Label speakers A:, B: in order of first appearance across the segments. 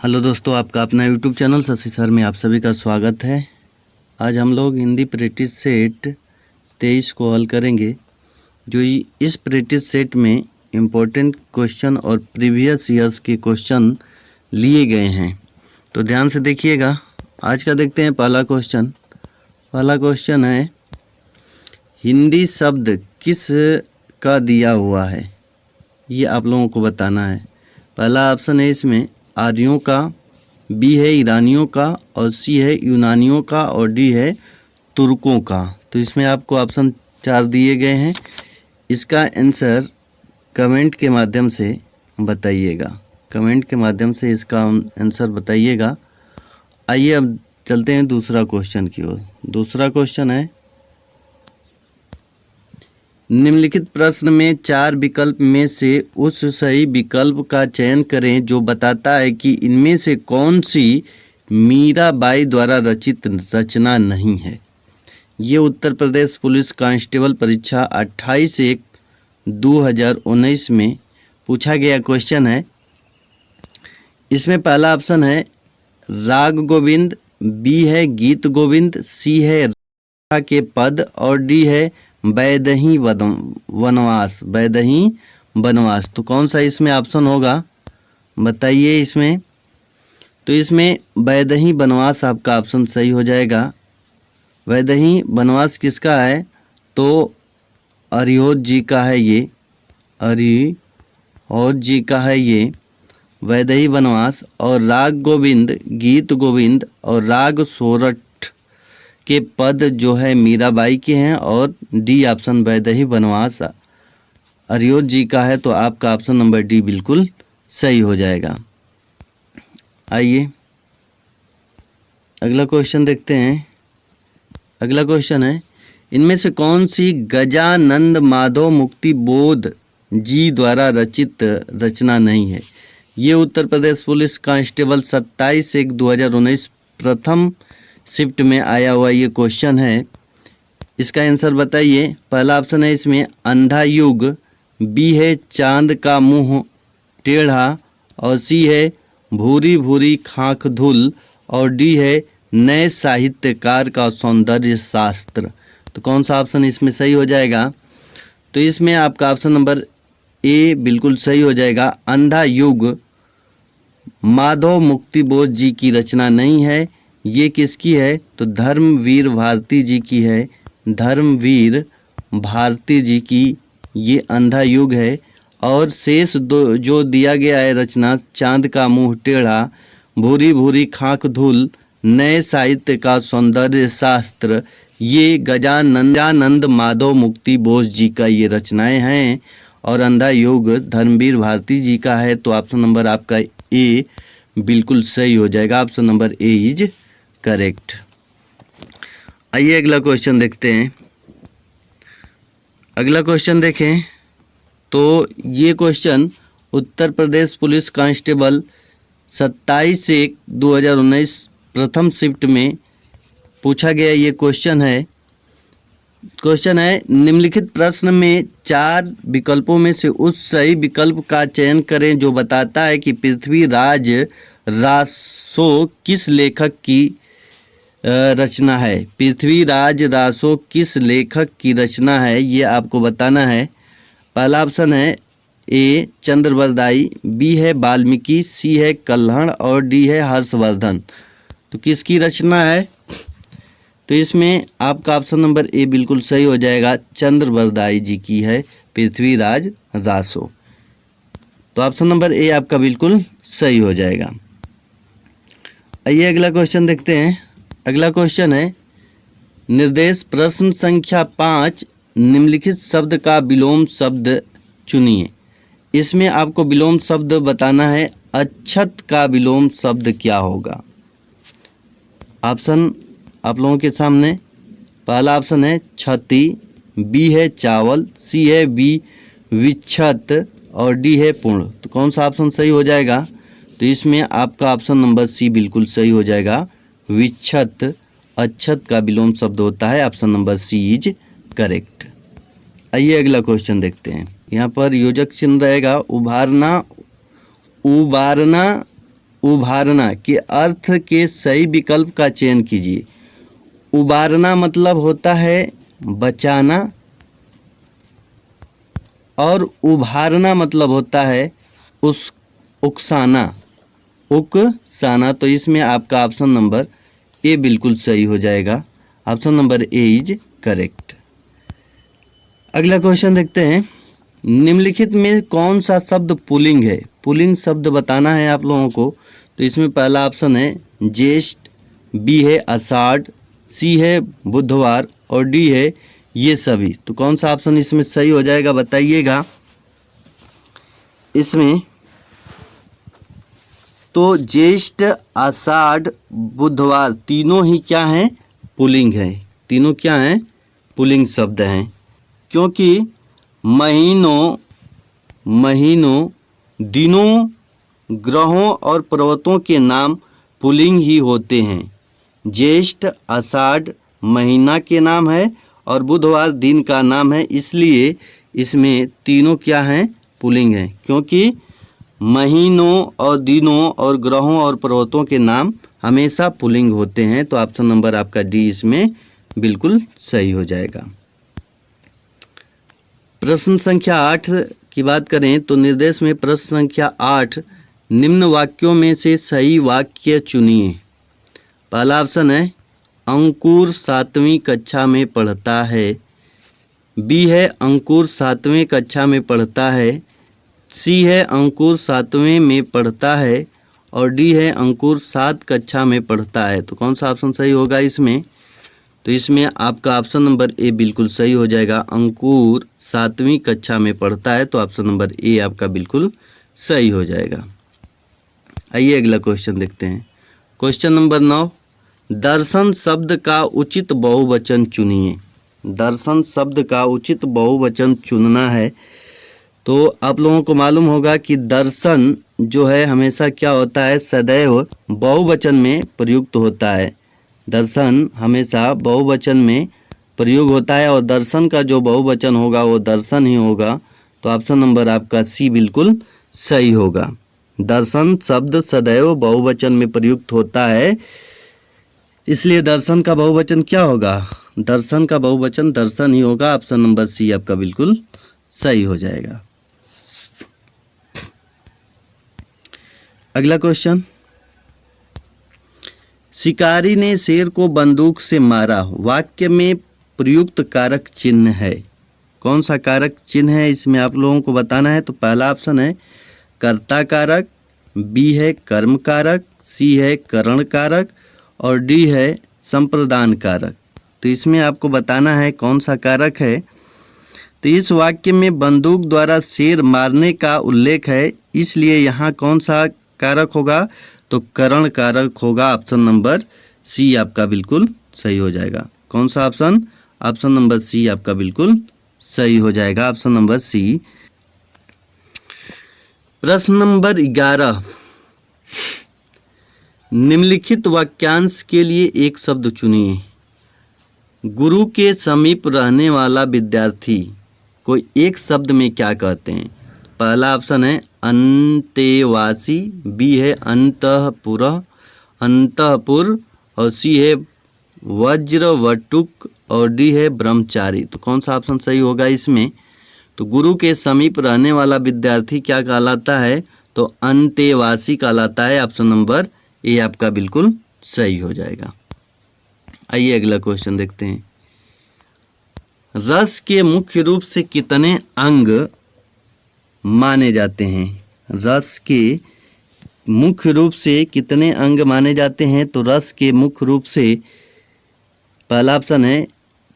A: Hello दोस्तों, आपका अपना यूट्यूब चैनल शशि सर में आप सभी का स्वागत है। आज हम लोग हिंदी प्रैक्टिस सेट 23 को हल करेंगे। जो इस प्रैक्टिस सेट में इम्पोर्टेंट क्वेश्चन और प्रीवियस ईयर्स के क्वेश्चन लिए गए हैं, तो ध्यान से देखिएगा। आज का देखते हैं पहला क्वेश्चन। पहला क्वेश्चन है, हिंदी शब्द किस का दिया हुआ है, ये आप लोगों को बताना है। पहला ऑप्शन है इसमें आर्यों का, बी है ईरानियों का, और सी है यूनानियों का, और डी है तुर्कों का। तो इसमें आपको ऑप्शन 4 दिए गए हैं। इसका आंसर कमेंट के माध्यम से बताइएगा। कमेंट के माध्यम से इसका आंसर बताइएगा। आइए अब चलते हैं दूसरा क्वेश्चन की ओर। दूसरा क्वेश्चन है, निम्नलिखित प्रश्न में 4 विकल्प में से उस सही विकल्प का चयन करें जो बताता है कि इनमें से कौन सी मीराबाई द्वारा रचित रचना नहीं है। ये उत्तर प्रदेश पुलिस कांस्टेबल परीक्षा 28/1/2019 में पूछा गया क्वेश्चन है। इसमें पहला ऑप्शन है राग गोविंद, बी है गीत गोविंद, सी है राधा के पद, और डी है वैदेही वनवास। वैदेही वनवास, तो कौन सा इसमें ऑप्शन होगा बताइए। इसमें तो इसमें वैदेही वनवास आपका ऑप्शन सही हो जाएगा। वैदेही वनवास किसका है, तो अरियोत जी का है। ये अरियोत जी का है ये वैदेही वनवास। और राग गोविंद, गीत गोविंद और राग सोरठ के पद जो है मीराबाई के हैं, और डी ऑप्शन वैदेही वनवास अरियोत जी का है। तो आपका ऑप्शन नंबर डी बिल्कुल सही हो जाएगा। आइए अगला क्वेश्चन देखते हैं। अगला क्वेश्चन है, इनमें से कौन सी गजानंद माधव मुक्ति बोध जी द्वारा रचित रचना नहीं है। ये उत्तर प्रदेश पुलिस कांस्टेबल 27/1/2019 प्रथम शिफ्ट में आया हुआ ये क्वेश्चन है। इसका आंसर बताइए। पहला ऑप्शन है इसमें अंधा युग, बी है चांद का मुंह टेढ़ा, और सी है भूरी भूरी खाक धुल, और डी है नए साहित्यकार का सौंदर्य शास्त्र। तो कौन सा ऑप्शन इसमें सही हो जाएगा, तो इसमें आपका ऑप्शन नंबर ए बिल्कुल सही हो जाएगा। अंधा युग माधव मुक्ति बोध जी की रचना नहीं है। ये किसकी है, तो धर्मवीर भारती जी की है। धर्मवीर भारती जी की ये अंधा युग है। और शेष दो जो दिया गया है रचना, चांद का मुंह टेढ़ा, भूरी भूरी खाक धूल, नए साहित्य का सौंदर्य शास्त्र, ये गजानंद माधव मुक्ति बोस जी का ये रचनाएं हैं। और अंधा युग धर्मवीर भारती जी का है। तो ऑप्शन नंबर आपका ए बिल्कुल सही हो जाएगा। Option number A is correct. आइए अगला क्वेश्चन देखते हैं। अगला क्वेश्चन देखें तो ये question Uttar Pradesh police constable 27/1/2019 प्रथम शिफ्ट में पूछा गया ये क्वेश्चन है। निम्नलिखित प्रश्न में 4 विकल्पों में से उस सही विकल्प का चयन करें जो बताता है कि पृथ्वीराज रासो किस लेखक की रचना है। पृथ्वीराज रासो किस लेखक की रचना है, ये आपको बताना है। पहला ऑप्शन है ए चंद्रवरदाई, बी है वाल्मीकि, सी है कल्हड़, और डी है हर्षवर्धन। तो किसकी रचना है, तो इसमें आपका ऑप्शन नंबर ए बिल्कुल सही हो जाएगा। चंद्रवरदाई जी की है पृथ्वीराज रासो। तो ऑप्शन नंबर ए आपका बिल्कुल सही हो जाएगा। आइए अगला क्वेश्चन देखते हैं। अगला क्वेश्चन है, निर्देश प्रश्न संख्या 5, निम्नलिखित शब्द का विलोम शब्द चुनिए। इसमें आपको विलोम शब्द बताना है। अक्षत का विलोम शब्द क्या होगा। ऑप्शन आप लोगों के सामने। पहला ऑप्शन है छती, बी है चावल, सी है विच्छत, और डी है पूर्ण। तो कौन सा ऑप्शन सही हो जाएगा, तो इसमें आपका ऑप्शन नंबर सी बिल्कुल सही हो जाएगा। विच्छत अक्षत का विलोम शब्द होता है। Option number C is correct. आइए अगला क्वेश्चन देखते हैं। यहाँ पर योजक चिन्ह रहेगा उभारना, उबारना, उभारना के अर्थ के सही विकल्प का चयन कीजिए। उबारना मतलब होता है बचाना और उभारना मतलब होता है उकसाना। तो इसमें आपका ऑप्शन नंबर ए बिल्कुल सही हो जाएगा। Option number A is correct. अगला क्वेश्चन देखते हैं। निम्नलिखित में कौन सा शब्द पुल्लिंग है? पुल्लिंग शब्द बताना है आप लोगों को। तो इसमें पहला ऑप्शन है ज्येष्ठ, बी है आषाढ़, सी है बुधवार और डी है ये सभी। तो कौन सा ऑप्शन इसमें सही हो जाएगा बताइएगा। इसमें तो ज्येष्ठ, आषाढ़, बुधवार तीनों ही क्या हैं? पुल्लिंग है। तीनों क्या हैं? पुल्लिंग शब्द हैं, क्योंकि महीनों, दिनों, ग्रहों और पर्वतों के नाम पुल्लिंग ही होते हैं। ज्येष्ठ, आषाढ़ महीना के नाम है और बुधवार दिन का नाम है, इसलिए इसमें तीनों क्या हैं? पुल्लिंग हैं, क्योंकि महीनों और दिनों और ग्रहों और पर्वतों के नाम हमेशा पुल्लिंग होते हैं। तो ऑप्शन नंबर आपका डी इसमें बिल्कुल सही हो जाएगा। प्रश्न संख्या 8 की बात करें तो निर्देश में प्रश्न संख्या 8 निम्न वाक्यों में से सही वाक्य चुनिए। पहला ऑप्शन है अंकुर 7वीं कक्षा में पढ़ता है, बी है अंकुर 7वीं कक्षा में पढ़ता है, सी है अंकुर 7वीं में पढ़ता है और डी है अंकुर 7 कक्षा में पढ़ता है। तो कौन सा ऑप्शन सही होगा इसमें? तो इसमें आपका ऑप्शन नंबर ए बिल्कुल सही हो जाएगा। अंकुर 7वीं कक्षा में पढ़ता है, तो ऑप्शन नंबर ए आपका बिल्कुल सही हो जाएगा। आइए अगला क्वेश्चन देखते हैं। क्वेश्चन नंबर 9, दर्शन शब्द का उचित बहुवचन चुनिए। दर्शन शब्द का उचित बहुवचन चुनना है। तो आप लोगों को मालूम होगा कि दर्शन जो है हमेशा क्या होता है? सदैव बहुवचन में प्रयुक्त होता है। दर्शन हमेशा बहुवचन में प्रयोग होता है और दर्शन का जो बहुवचन होगा वो दर्शन ही होगा। तो ऑप्शन नंबर आपका सी बिल्कुल सही होगा। दर्शन शब्द सदैव बहुवचन में प्रयुक्त होता है, इसलिए दर्शन का बहुवचन क्या होगा? दर्शन का बहुवचन दर्शन ही होगा। ऑप्शन नंबर सी आपका बिल्कुल सही हो जाएगा। अगला क्वेश्चन, शिकारी ने शेर को बंदूक से मारा, वाक्य में प्रयुक्त कारक चिन्ह है। कौन सा कारक चिन्ह है इसमें आप लोगों को बताना है। तो पहला ऑप्शन है कर्ता कारक, बी है कर्म कारक, सी है करण कारक और डी है संप्रदान कारक। तो इसमें आपको बताना है कौन सा कारक है। तो इस वाक्य में बंदूक द्वारा शेर मारने का उल्लेख है, इसलिए यहाँ कौन सा कारक होगा? तो करण कारक होगा। ऑप्शन नंबर सी आपका बिल्कुल सही हो जाएगा। कौन सा ऑप्शन? ऑप्शन नंबर सी आपका बिल्कुल सही हो जाएगा। Option number C. प्रश्न नंबर 11, निम्नलिखित वाक्यांश के लिए एक शब्द चुनिए। गुरु के समीप रहने वाला विद्यार्थी को एक शब्द में क्या कहते हैं? पहला ऑप्शन है अंतेवासी, बी है अंतःपुर और सी है वज्रवटुक और डी है ब्रह्मचारी। तो कौन सा ऑप्शन सही होगा इसमें? तो गुरु के समीप रहने वाला विद्यार्थी क्या कहलाता है? तो अंतेवासी कहलाता है। ऑप्शन नंबर ए आपका बिल्कुल सही हो जाएगा। आइए अगला क्वेश्चन देखते हैं। रस के मुख्य रूप से कितने अंग माने जाते हैं? रस के मुख्य रूप से कितने अंग माने जाते हैं? तो रस के मुख्य रूप से पहला ऑप्शन है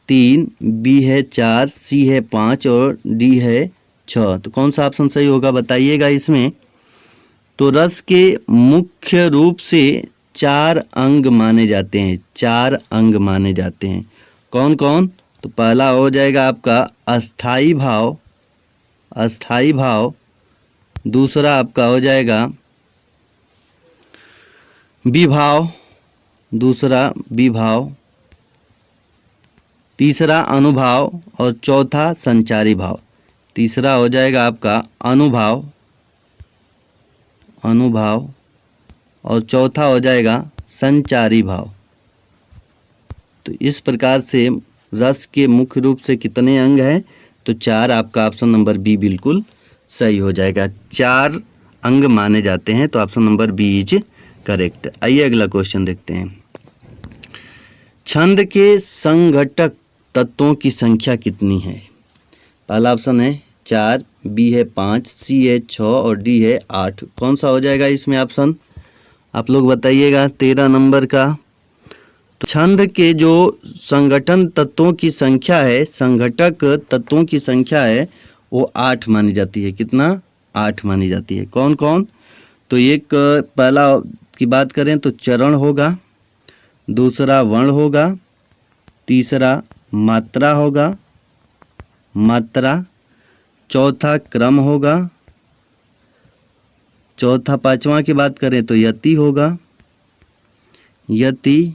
A: 3, बी है 4, सी है 5 और डी है 6। तो कौन सा ऑप्शन सही होगा बताइएगा इसमें। तो रस के मुख्य रूप से 4 अंग माने जाते हैं। 4 अंग माने जाते हैं। कौन कौन? तो पहला हो जाएगा आपका अस्थाई भाव, दूसरा आपका हो जाएगा विभाव, तीसरा अनुभाव और चौथा संचारी भाव। तीसरा हो जाएगा आपका अनुभाव, और चौथा हो जाएगा संचारी भाव। तो इस प्रकार से रस के मुख्य रूप से कितने अंग हैं? तो 4। आपका ऑप्शन नंबर बी बिल्कुल सही हो जाएगा। 4 अंग माने जाते हैं, तो option number B is correct. आइए अगला क्वेश्चन देखते हैं। छंद के संघटक तत्वों की संख्या कितनी है? पहला ऑप्शन है 4, बी है 5, सी है 6 और डी है 8। कौन सा हो जाएगा इसमें ऑप्शन? आप लोग बताइएगा 13 नंबर का। तो छंद के जो संगठन तत्वों की संख्या है, संघटक तत्वों की संख्या है, वो 8 मानी जाती है। कितना? 8 मानी जाती है। कौन कौन? तो एक पहला की बात करें तो चरण होगा, दूसरा वर्ण होगा, तीसरा मात्रा होगा, मात्रा, चौथा क्रम होगा, चौथा 5वां की बात करें तो यति होगा, यति,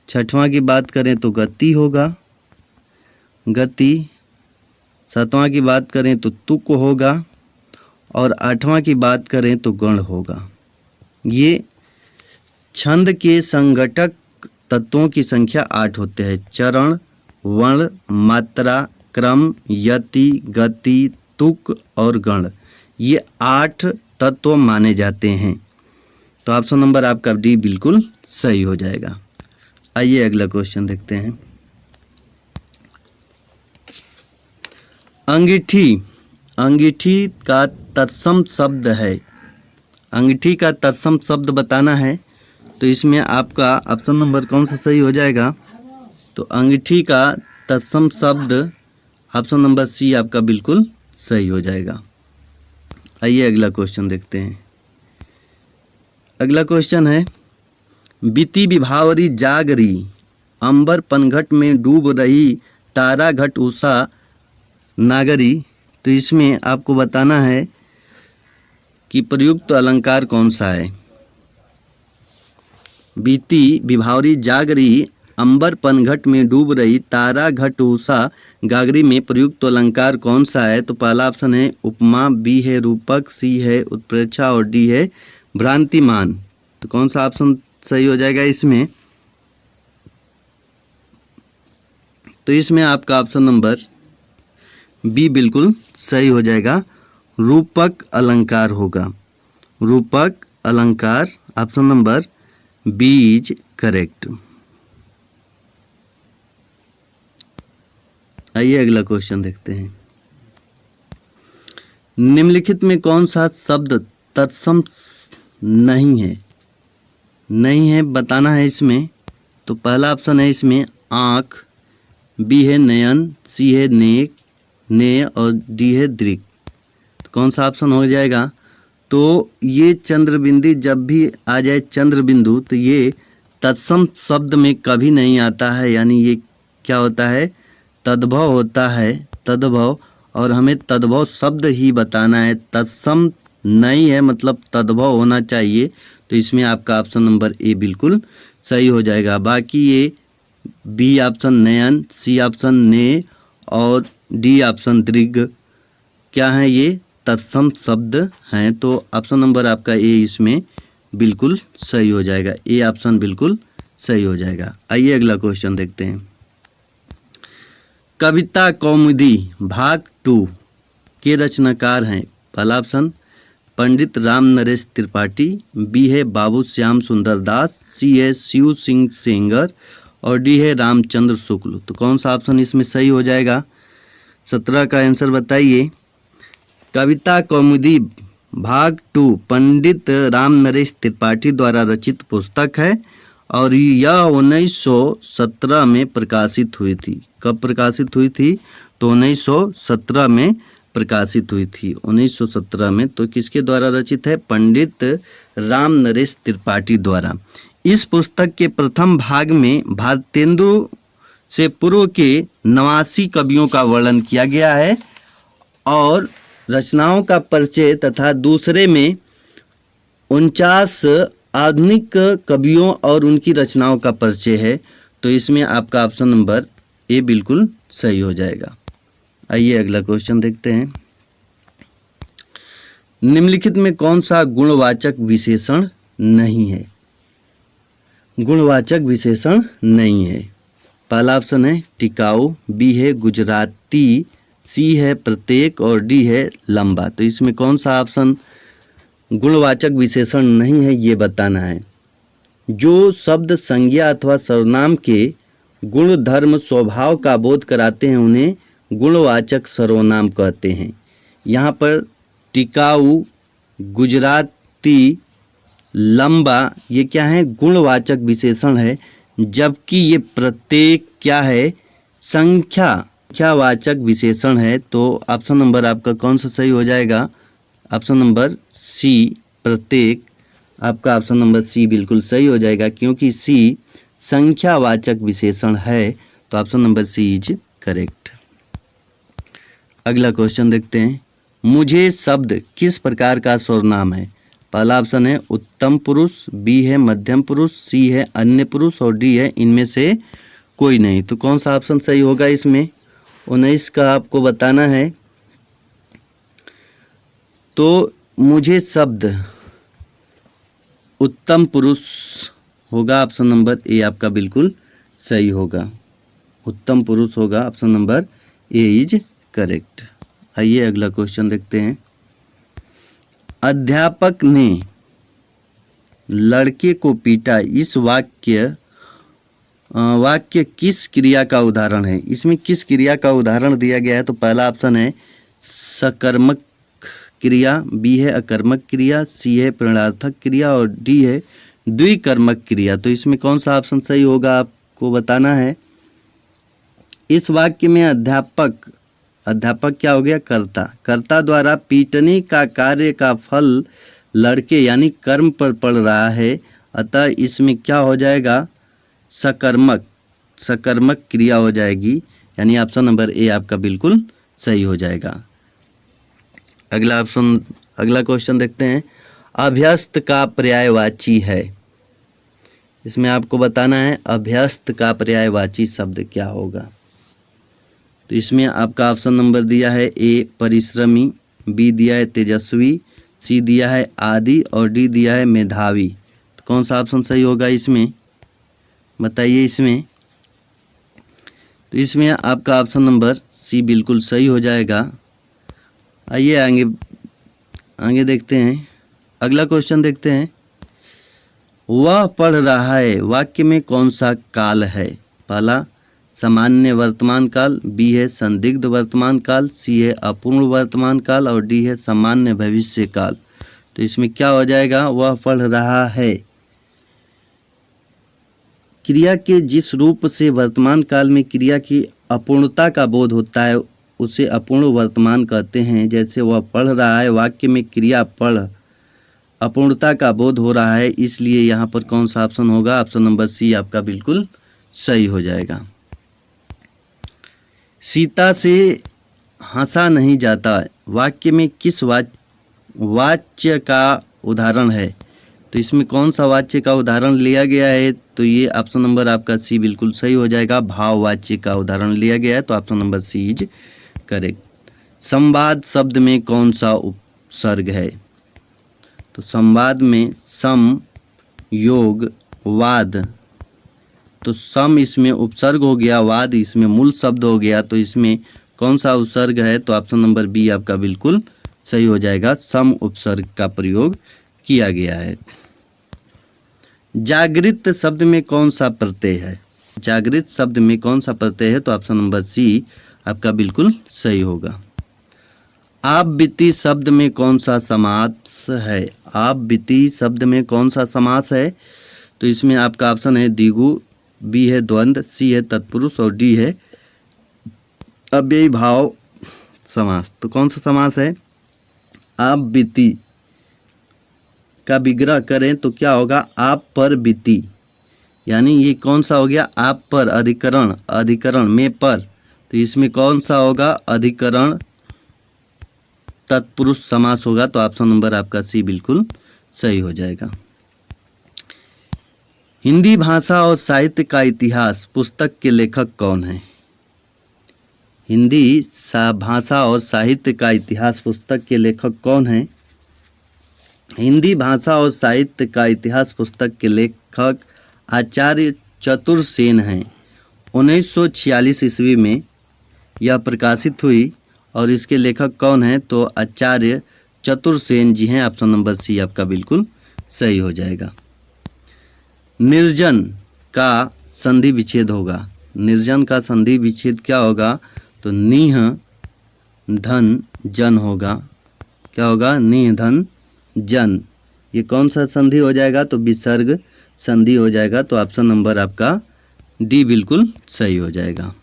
A: 6वां की बात करें तो गति होगा, गति, 7वां की बात करें तो तुक होगा और 8वां की बात करें तो गण होगा। ये छंद के संघटक तत्वों की संख्या 8 होते हैं। चरण, वर्ण, मात्रा, क्रम, यति, गति, तुक और गण, ये 8 तत्व माने जाते हैं। तो ऑप्शन नंबर आपका डी बिल्कुल सही हो जाएगा। आइए अगला क्वेश्चन देखते हैं। अंगीठी, अंगीठी का तत्सम शब्द है। अंगीठी का तत्सम शब्द बताना है, तो इसमें आपका ऑप्शन नंबर कौन सा सही हो जाएगा? तो अंगीठी का तत्सम शब्द ऑप्शन नंबर सी आपका बिल्कुल सही हो जाएगा। आइए अगला क्वेश्चन देखते हैं। अगला क्वेश्चन है, बीती विभावरी जागरी, अंबर पनघट में डूब रही तारा घट उषा नागरी। तो इसमें आपको बताना है कि प्रयुक्त अलंकार कौन सा है। बीती विभावरी जागरी, अंबर पनघट में डूब रही तारा घट उषा गागरी में प्रयुक्त अलंकार कौन सा है? तो पहला ऑप्शन है उपमा, बी है रूपक, सी है उत्प्रेक्षा और डी है भ्रांतिमान। तो कौन सा ऑप्शन सही हो जाएगा इसमें? तो इसमें आपका ऑप्शन नंबर बी बिल्कुल सही हो जाएगा। रूपक अलंकार होगा। रूपक अलंकार, option number B is correct. आइए अगला क्वेश्चन देखते हैं। निम्नलिखित में कौन सा शब्द तत्सम नहीं है? नहीं है बताना है इसमें। तो पहला ऑप्शन है इसमें आँख, बी है नयन, सी है नेक, ने और डी है दृक। तो कौन सा ऑप्शन हो जाएगा? तो ये चंद्रबिंदी जब भी आ जाए चंद्रबिंदु, तो ये तत्सम शब्द में कभी नहीं आता है, यानी ये क्या होता है? तद्भव होता है, तद्भव। और हमें तद्भव शब्द ही बताना है, तत्सम नहीं है मतलब तद्भव होना चाहिए। तो इसमें आपका ऑप्शन नंबर ए बिल्कुल सही हो जाएगा। बाकी ये बी ऑप्शन नयन, सी ऑप्शन ने और डी ऑप्शन दृग क्या है? ये तत्सम शब्द हैं। तो ऑप्शन नंबर आपका ए इसमें बिल्कुल सही हो जाएगा। ए ऑप्शन बिल्कुल सही हो जाएगा। आइए अगला क्वेश्चन देखते हैं। कविता कौमुदी भाग 2 के रचनाकार हैं। पहला ऑप्शन पंडित राम नरेश त्रिपाठी, बी है बाबू श्याम सुंदर दास, सी है शिव सिंह सेंगर और डी है रामचंद्र शुक्ल। तो कौन सा ऑप्शन इसमें सही हो जाएगा? 17 का आंसर बताइए। कविता कौमुदी भाग 2 पंडित राम नरेश त्रिपाठी द्वारा रचित पुस्तक है और यह 1917 में प्रकाशित हुई थी। कब प्रकाशित हुई थी? तो 1917 में प्रकाशित हुई थी, 1917 में। तो किसके द्वारा रचित है? पंडित राम नरेश त्रिपाठी द्वारा। इस पुस्तक के प्रथम भाग में भारतेंदु से पूर्व के 89 कवियों का वर्णन किया गया है और रचनाओं का परिचय तथा दूसरे में 49 आधुनिक कवियों और उनकी रचनाओं का परिचय है। तो इसमें आपका ऑप्शन नंबर ए बिल्कुल सही हो जाएगा। आइए अगला क्वेश्चन देखते हैं। निम्नलिखित में कौन सा गुणवाचक विशेषण नहीं है, गुणवाचक विशेषण नहीं है। पहला ऑप्शन है टिकाऊ, बी है गुजराती, सी है प्रत्येक और डी है लंबा। तो इसमें कौन सा ऑप्शन गुणवाचक विशेषण नहीं है ये बताना है। जो शब्द संज्ञा अथवा सर्वनाम के गुण धर्म स्वभाव का बोध कराते हैं उन्हें गुणवाचक सर्वनाम कहते हैं। यहाँ पर टिकाऊ, गुजराती, लंबा ये क्या है गुणवाचक विशेषण है, जबकि ये प्रत्येक क्या है संख्यावाचक विशेषण है। तो ऑप्शन नंबर आपका कौन सा सही हो जाएगा? ऑप्शन नंबर सी प्रत्येक। आपका ऑप्शन नंबर सी बिल्कुल सही हो जाएगा क्योंकि सी संख्यावाचक विशेषण है। तो option number C is correct. अगला क्वेश्चन देखते हैं। मुझे शब्द किस प्रकार का सर्वनाम है? पहला ऑप्शन है उत्तम पुरुष, बी है मध्यम पुरुष, सी है अन्य पुरुष और डी है इनमें से कोई नहीं। तो कौन सा ऑप्शन सही होगा इसमें? 19 का आपको बताना है। तो मुझे शब्द उत्तम पुरुष होगा, ऑप्शन नंबर ए आपका बिल्कुल सही होगा। उत्तम पुरुष होगा, option number A is correct. आइए अगला क्वेश्चन देखते हैं। अध्यापक ने लड़के को पीटा, इस वाक्य किस क्रिया का उदाहरण है? इसमें किस क्रिया का उदाहरण दिया गया है? तो पहला ऑप्शन है सकर्मक क्रिया, बी है अकर्मक क्रिया, सी है प्रणार्थक क्रिया और डी है द्विकर्मक क्रिया। तो इसमें कौन सा ऑप्शन सही होगा आपको बताना है। इस वाक्य में अध्यापक क्या हो गया? कर्ता द्वारा पीटने का कार्य का फल लड़के यानी कर्म पर पड़ रहा है, अतः इसमें क्या हो जाएगा? सकर्मक क्रिया हो जाएगी, यानी ऑप्शन नंबर ए आपका बिल्कुल सही हो जाएगा। अगला क्वेश्चन देखते हैं। अभ्यस्त का पर्यायवाची है, इसमें आपको बताना है अभ्यस्त का पर्यायवाची शब्द क्या होगा। तो इसमें आपका ऑप्शन नंबर दिया है ए परिश्रमी, बी दिया है तेजस्वी, सी दिया है आदि और डी दिया है मेधावी। तो कौन सा ऑप्शन सही होगा इसमें बताइए इसमें? तो इसमें आपका ऑप्शन नंबर सी बिल्कुल सही हो जाएगा। आइए आगे देखते हैं। अगला क्वेश्चन देखते हैं। वह पढ़ रहा है वाक्य में कौन सा काल है? पहला सामान्य वर्तमान काल, बी है संदिग्ध वर्तमान काल, सी है अपूर्ण वर्तमान काल और डी है सामान्य भविष्य काल। तो इसमें क्या हो जाएगा? वह पढ़ रहा है क्रिया के जिस रूप से वर्तमान काल में क्रिया की अपूर्णता का बोध होता है उसे अपूर्ण वर्तमान कहते हैं। जैसे वह पढ़ रहा है वाक्य में क्रिया पढ़ अपूर्णता का बोध हो रहा है, इसलिए यहाँ पर कौन सा ऑप्शन होगा? ऑप्शन नंबर सी आपका बिल्कुल सही हो जाएगा। सीता से हंसा नहीं जाता वाक्य में किस वाच्य का उदाहरण है? तो इसमें कौन सा वाच्य का उदाहरण लिया गया है? तो ये ऑप्शन नंबर आपका सी बिल्कुल सही हो जाएगा। भाववाच्य का उदाहरण लिया गया है, तो option number C is correct. संवाद शब्द में कौन सा उपसर्ग है? तो संवाद में सम, योग, वाद। तो सम इसमें उपसर्ग हो गया, वाद इसमें मूल शब्द हो गया। तो इसमें कौन सा उपसर्ग है? तो ऑप्शन नंबर बी आपका बिल्कुल सही हो जाएगा। सम उपसर्ग का प्रयोग किया गया है। जागृत शब्द में कौन सा प्रत्यय है? जागृत शब्द में कौन सा प्रत्यय है? तो ऑप्शन नंबर सी आपका बिल्कुल सही होगा। आप बीती शब्द में कौन सा समास है? आप बीती शब्द में कौन सा समास है? तो इसमें आपका ऑप्शन है द्विगु, बी है द्वंद्व, सी है तत्पुरुष और डी है अव्ययी भाव समास। तो कौन सा समास है? आप बीती का विग्रह करें तो क्या होगा? आप पर बीती, यानी ये कौन सा हो गया? आप पर अधिकरण में पर। तो इसमें कौन सा होगा? अधिकरण तत्पुरुष समास होगा। तो ऑप्शन नंबर आपका सी बिल्कुल सही हो जाएगा। हिंदी भाषा और साहित्य का इतिहास पुस्तक के लेखक कौन है? हिंदी भाषा और साहित्य का इतिहास पुस्तक के लेखक कौन है? हिंदी भाषा और साहित्य का इतिहास पुस्तक के लेखक आचार्य चतुर सेन हैं। 1946 ईस्वी में यह प्रकाशित हुई और इसके लेखक कौन हैं? तो आचार्य चतुर सेन जी हैं। ऑप्शन नंबर सी आपका बिल्कुल सही हो जाएगा। निर्जन का संधि विच्छेद होगा। निर्जन का संधि विच्छेद क्या होगा? तो निह धन जन होगा। क्या होगा? निह धन जन। ये कौन सा संधि हो जाएगा? तो विसर्ग संधि हो जाएगा। तो ऑप्शन नंबर आपका डी बिल्कुल सही हो जाएगा।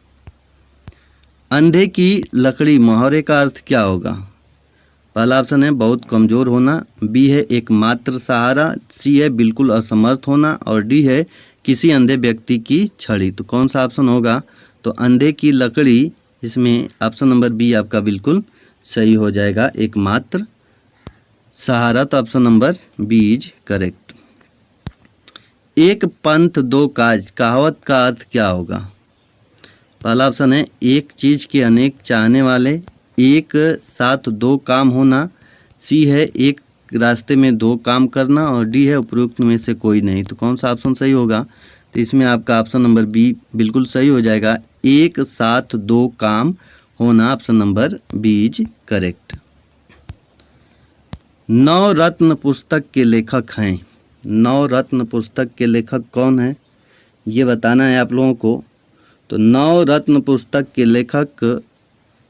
A: अंधे की लकड़ी मुहावरे का अर्थ क्या होगा? पहला ऑप्शन है बहुत कमज़ोर होना, बी है एकमात्र सहारा, सी है बिल्कुल असमर्थ होना और डी है किसी अंधे व्यक्ति की छड़ी। तो कौन सा ऑप्शन होगा? तो अंधे की लकड़ी, इसमें ऑप्शन नंबर बी आपका बिल्कुल सही हो जाएगा, एकमात्र सहारा। तो option number B is correct. एक पंथ दो काज कहावत का अर्थ क्या होगा? पहला ऑप्शन है एक चीज़ के अनेक चाहने वाले, एक साथ दो काम होना, सी है एक रास्ते में दो काम करना और डी है उपरोक्त में से कोई नहीं। तो कौन सा ऑप्शन सही होगा? तो इसमें आपका ऑप्शन नंबर बी बिल्कुल सही हो जाएगा, एक साथ दो काम होना। Option number B is correct. नवरत्न पुस्तक के लेखक हैं। नवरत्न पुस्तक के लेखक कौन है ये बताना है आप लोगों को। तो नवरत्न पुस्तक के लेखक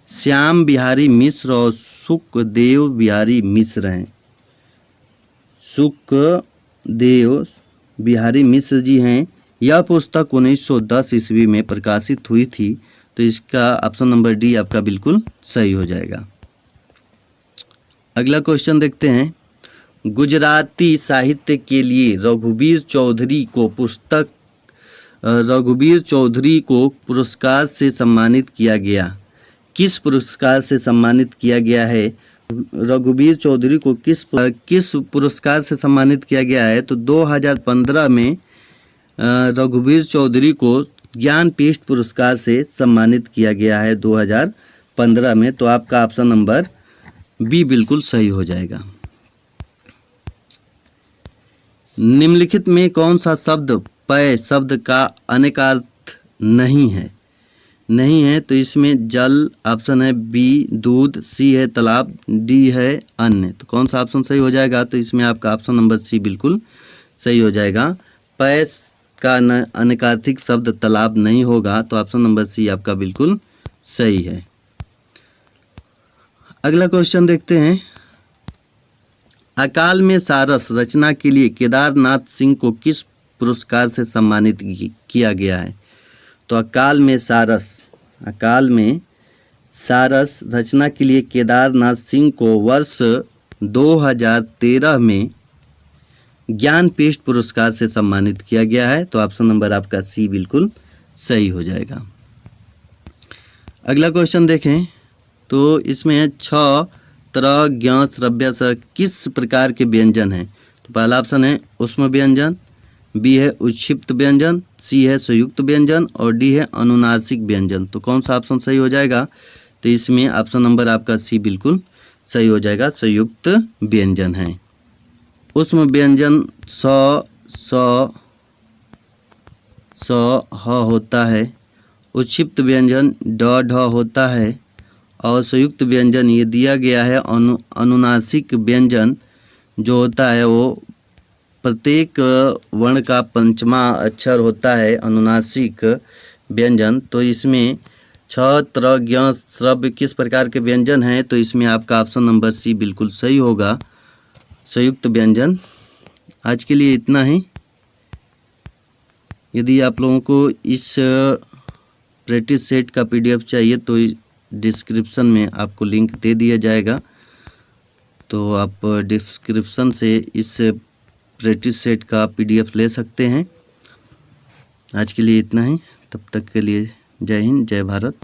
A: श्याम बिहारी मिश्र और सुखदेव बिहारी मिश्र हैं। सुखदेव बिहारी मिश्र जी हैं। यह पुस्तक 1910 ईस्वी में प्रकाशित हुई थी। तो इसका ऑप्शन नंबर डी आपका बिल्कुल सही हो जाएगा। अगला क्वेश्चन देखते हैं। गुजराती साहित्य के लिए रघुवीर चौधरी को पुरस्कार से सम्मानित किया गया। किस पुरस्कार से सम्मानित किया गया है? रघुवीर चौधरी को किस पुरस्कार से सम्मानित किया गया है? तो 2015 में रघुवीर चौधरी को ज्ञानपीठ पुरस्कार से सम्मानित किया गया है 2015 में। तो आपका ऑप्शन नंबर बी बिल्कुल सही हो जाएगा। निम्नलिखित में कौन सा शब्द पय शब्द का अनेकार्थ नहीं है? तो इसमें जल ऑप्शन है बी, दूध सी है तालाब, डी है अन्य। तो कौन सा ऑप्शन सही हो जाएगा? तो इसमें आपका ऑप्शन नंबर सी बिल्कुल सही हो जाएगा। पय का अनेकार्थिक शब्द तालाब नहीं होगा। तो ऑप्शन नंबर सी आपका बिल्कुल सही है। अगला क्वेश्चन देखते हैं। अकाल में सारस रचना के लिए केदारनाथ सिंह को किस पुरस्कार से सम्मानित किया गया है? तो अकाल में सारस रचना के लिए केदारनाथ सिंह को वर्ष 2013 में ज्ञानपीठ पुरस्कार से सम्मानित किया गया है। तो ऑप्शन नंबर आपका सी बिल्कुल सही हो जाएगा। अगला क्वेश्चन देखें तो इसमें है 6 तरह ज्ञ श्रव्य स किस प्रकार के व्यंजन हैं? तो पहला ऑप्शन है उष्म व्यंजन, बी है उक्षिप्त व्यंजन, सी है संयुक्त व्यंजन और डी है अनुनासिक व्यंजन। तो कौन सा ऑप्शन सही हो जाएगा? तो इसमें ऑप्शन नंबर आपका सी बिल्कुल सही हो जाएगा, संयुक्त व्यंजन है। उष्म व्यंजन स ह होता है, उक्षिप्त व्यंजन ड ढ होता है और संयुक्त व्यंजन ये दिया गया है। अनुनासिक व्यंजन जो होता है वो प्रत्येक वर्ण का पंचमा अक्षर होता है अनुनासिक व्यंजन। तो इसमें 6 तरह ज्ञ श्रव्य किस प्रकार के व्यंजन हैं? तो इसमें आपका ऑप्शन नंबर सी बिल्कुल सही होगा, संयुक्त व्यंजन। आज के लिए इतना ही। यदि आप लोगों को इस प्रैक्टिस सेट का PDF चाहिए तो डिस्क्रिप्शन में आपको लिंक दे दिया जाएगा। तो आप डिस्क्रिप्शन से इस प्रैक्टिस सेट का PDF ले सकते हैं। आज के लिए इतना ही। तब तक के लिए जय हिंद, जय भारत।